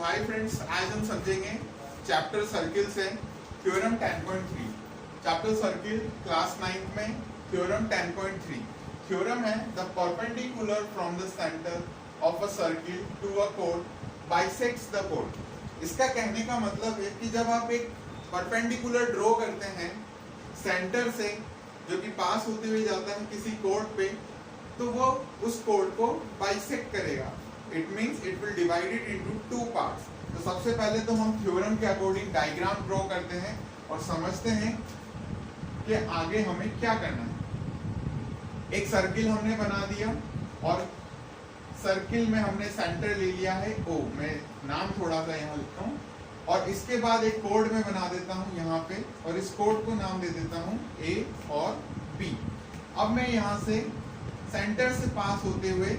Hi friends, आज हम समझेंगे चैप्टर सर्किल से थ्योरम 10.3। चैप्टर सर्किल क्लास 9 में थ्योरम 10.3 थ्योरम है the perpendicular from the centre of a circle to a code bisects the code. इसका कहने का मतलब है कि जब आप एक परपेंडिकुलर ड्रॉ करते हैं सेंटर से जो कि पास होते हुए जाता है किसी कोड पे, तो वो उस कोड को बाइसेक्ट करेगा। It means it will divide it into two parts. तो सबसे पहले तो हम थ्योरम के अकॉर्डिंग डायग्राम ड्रॉ करते हैं और समझते हैं कि आगे हमें क्या करना है। एक सर्किल हमने बना दिया और सर्किल में हमने सेंटर ले लिया है O। मैं नाम थोड़ा सा यहाँ लिखता हूँ और इसके बाद एक कोड में बना देता हूँ यहाँ पे, और इस कोड को नाम दे देता हूँ A और B। अब मैं यहाँ से सेंटर से पास होते हुए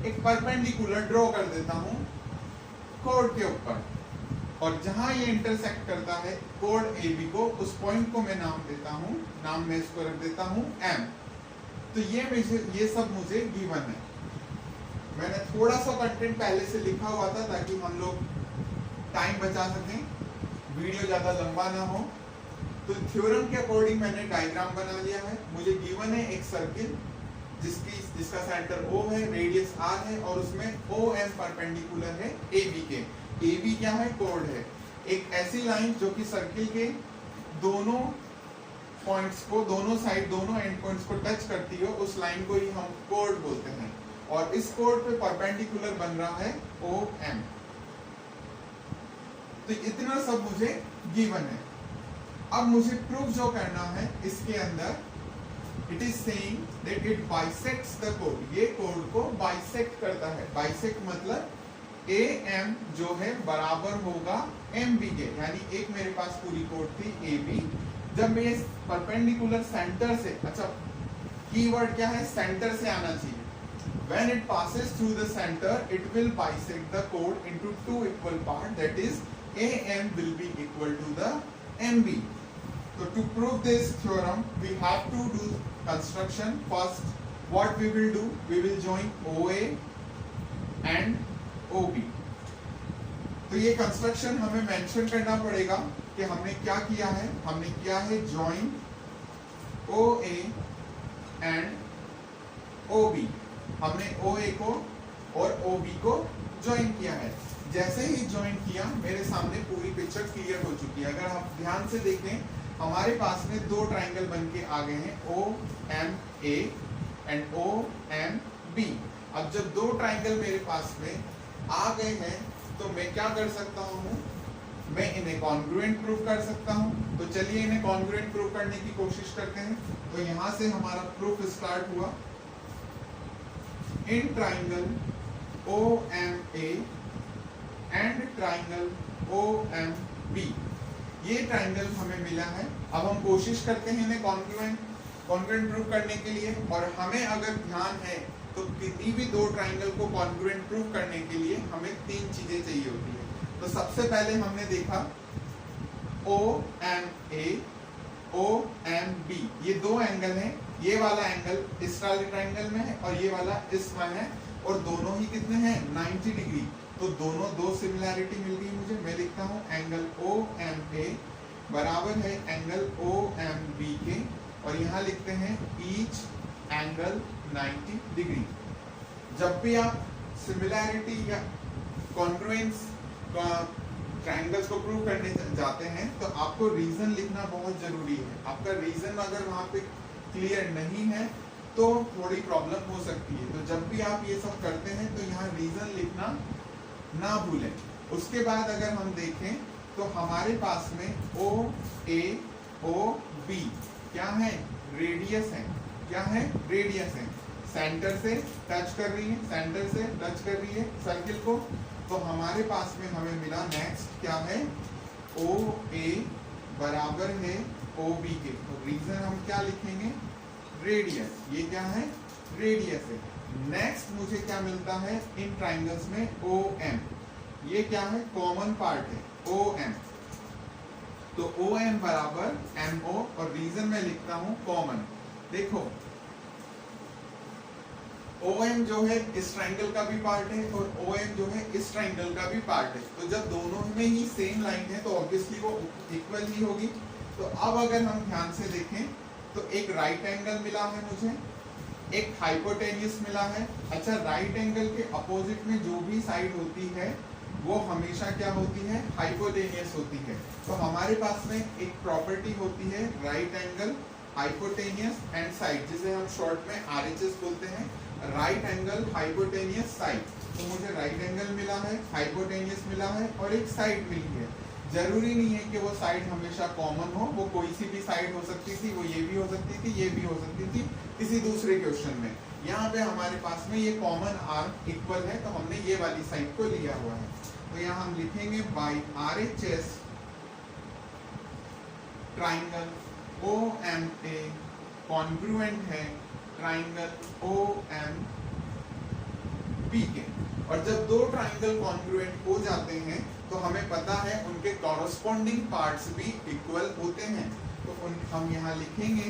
एक परपेंडिकुलर ड्रॉ कर देता हूँ कोड के ऊपर, और जहां ये इंटरसेक्ट करता है कोड AB को, उस पॉइंट को मैं नाम देता हूँ, नाम में इसको रख देता हूँ M। तो ये सब मुझे गिवन है। मैंने थोड़ा सा कंटेंट पहले से लिखा हुआ था ताकि हम लोग टाइम बचा सकें, वीडियो ज्यादा लंबा ना हो। तो थ्योरम के अकॉर्डिंग मैंने डायग्राम बना लिया है। मुझे गिवन है एक सर्किल जिसका सेंटर O है, रेडियस R है और उसमें OM परपेंडिकुलर है AB के। AB क्या है? कोड है। एक ऐसी लाइन जो कि सर्किल के दोनों पॉइंट्स को, दोनों साइड, दोनों एंड पॉइंट्स को टच करती हो, उस लाइन को ही हम कोड बोलते हैं। और इस कोड पे परपेंडिकुलर बन रहा है OM। तो इतना सब मुझे गिवन है। अब मुझे प्रूफ जो करना है इसके अंदर, it is saying that it bisects the code. ये कोड को बाइसेक्ट करता है। बाइसेक्ट मतलब AM जो है बराबर होगा MB के, यानी एक मेरे पास पूरी कोड थी AB। जब मैं इस परपेंडिकुलर सेंटर से, अच्छा कीवर्ड क्या है? सेंटर से आना चाहिए। When it passes through the center, it will bisect the code into two equal parts. That is, AM will be equal to the MB. So to prove this theorem, we have to do construction. First, what we will do? We will join OA and OB. तो ये construction हमें mention करना पड़ेगा कि हमने क्या किया है। हमने किया है जॉइन OA and OB। हमने OA को और OB को ज्वाइन किया है। जैसे ही ज्वाइन किया मेरे सामने पूरी पिक्चर क्लियर हो चुकी है। अगर आप ध्यान से देखें, हमारे पास में दो ट्राइंगल बन के आ गए हैं, OMA एंड OMB। अब जब दो ट्राइंगल मेरे पास में आ गए हैं तो मैं क्या कर सकता हूँ? मैं इन्हें कॉन्ग्रुएंट प्रूव कर सकता हूँ। तो चलिए इन्हें कॉन्ग्रुएंट प्रूव करने की कोशिश करते हैं। तो यहाँ से हमारा प्रूफ स्टार्ट हुआ। In triangle OMA and triangle OMB, ये ट्राइंगल हमें मिला है। अब हम कोशिश करते हैं इन्हें कॉन्ग्रुएंट प्रूव करने के लिए। और हमें अगर ध्यान है तो किसी भी दो ट्राइंगल को कॉन्ग्रुएंट प्रूव करने के लिए हमें तीन चीजें चाहिए होती है। तो सबसे पहले हमने देखा OMA OMB, ये दो एंगल हैं। ये वाला एंगल इस वाले ट्राइंगल में है और ये वाला इसमें है, और दोनों ही कितने हैं? 90 डिग्री। तो दोनों दो सिमिलैरिटी मिल गई मुझे। मैं लिखता हूँ एंगल OMA बराबर है एंगल OMB के, और यहाँ लिखते हैं ईच एंगल 90 डिग्री। जब भी आप सिमिलैरिटी या कॉन्ग्रुएंस ट्राइंगल्स को प्रूव करने जाते हैं तो आपको रीजन लिखना बहुत जरूरी है। आपका रीजन अगर वहाँ पे क्लियर नहीं है तो थोड़ी प्रॉब्लम हो सकती है। तो जब भी आप ये सब करते हैं तो यहाँ रीजन लिखना ना भूलें। उसके बाद अगर हम देखें तो हमारे पास में OA OB क्या है? रेडियस है। क्या है? रेडियस है। सेंटर से टच कर रही है, सेंटर से टच कर रही है सर्किल को। तो हमारे पास में हमें मिला नेक्स्ट क्या है? OA बराबर है OB के। तो रीजन हम क्या लिखेंगे? रेडियस। ये क्या है? रेडियस है। नेक्स्ट मुझे क्या मिलता है इन ट्राइंगल्स में? OM। ये क्या है? कॉमन पार्ट है OM। तो OM बराबर MO, और रीजन में लिखता हूं कॉमन। देखो OM जो है इस ट्राइंगल का भी पार्ट है और OM जो है इस ट्राइंगल का भी पार्ट है। तो जब दोनों में ही सेम लाइन है तो ऑब्वियसली वो इक्वल ही होगी। तो अब अगर हम ध्यान से देखें तो एक राइट एंगल मिला है मुझे, एक हाइपोटेन्यूस मिला है। अच्छा, राइट एंगल के अपोजिट में जो भी साइड होती है वो हमेशा क्या होती है, हाइपोटेनियस होती है। तो हमारे पास में एक प्रॉपर्टी होती है right angle, hypotenuse and side, जिसे हम शॉर्ट में RHS बोलते हैं, राइट एंगल हाइपोटेनियस साइड। तो मुझे राइट एंगल मिला है, हाइपोटेनियस मिला है और एक साइड मिली है। जरूरी नहीं है कि वो साइड हमेशा कॉमन हो, वो कोई सी भी साइड हो सकती थी, वो ये भी हो सकती थी, ये भी हो सकती थी किसी दूसरे क्वेश्चन में। यहाँ पे हमारे पास में ये कॉमन आर्म इक्वल है तो हमने ये वाली साइड को लिया हुआ है। तो यहाँ हम लिखेंगे by RHS triangle OMA congruent है ट्राइंगल OMP के। और जब दो ट्राइंगल कॉन्ग्रुएंट हो जाते हैं तो हमें पता है उनके कॉरस्पॉन्डिंग पार्ट्स भी इक्वल होते हैं। तो हम यहाँ लिखेंगे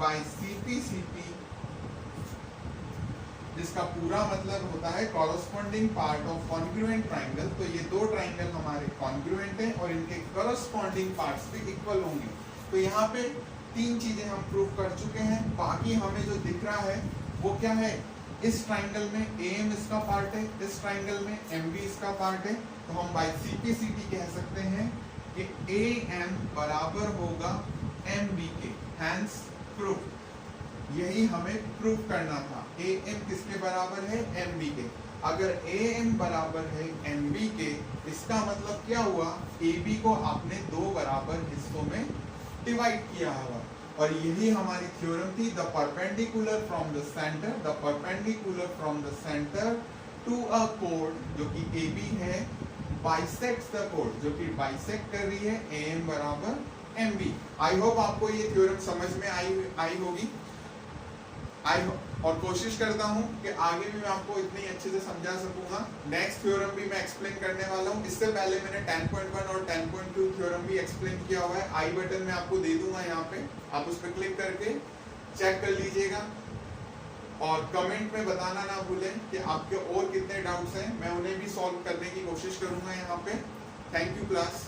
बाई CP जिसका पूरा मतलब होता है corresponding part of congruent triangle. तो ये दो ट्राइंगल हमारे कॉन्ग्रुएंट हैं और इनके कॉरस्पॉन्डिंग पार्ट्स भी इक्वल होंगे। तो यहाँ पे तीन चीजें हम प्रूव कर चुके हैं। बाकी हमें जो दिख रहा है वो क्या है, इस ट्राइंगल में AM इसका पार्ट है, इस ट्राइंगल में MB इसका पार्ट है। तो हम बाई CP कह सकते हैं कि AM बराबर होगा MB के। हैंस प्रूफ, यही हमें प्रूव करना था। AM किसके बराबर है, MB के। अगर AM बराबर है MB के, इसका मतलब क्या हुआ, AB को आपने दो बराबर हिस्सों में डिवाइड किया हुआ। और यही हमारी थ्योरम थी, the perpendicular from the centre, the perpendicular from the centre to a कोड जो कि AB है, बाइसेक्ट्स द कोड जो कि बाइसेक्ट कर रही है AM बराबर MB। आई होप आपको ये थ्योरम समझ में आई होगी। और कोशिश करता हूँ कि आगे भी मैं आपको इतनी अच्छे से समझा सकूंगा। नेक्स्ट थ्योरम भी मैं एक्सप्लेन करने वाला हूँ। इससे पहले मैंने 10.1 और 10.2 थ्योरम भी एक्सप्लेन किया हुआ है। आई बटन में आपको दे दूंगा, यहाँ पे आप उस पर क्लिक करके चेक कर लीजिएगा। और कमेंट में बताना ना भूलें कि आपके और कितने डाउट्स हैं, मैं उन्हें भी सॉल्व करने की कोशिश करूंगा यहाँ पे। Thank you class.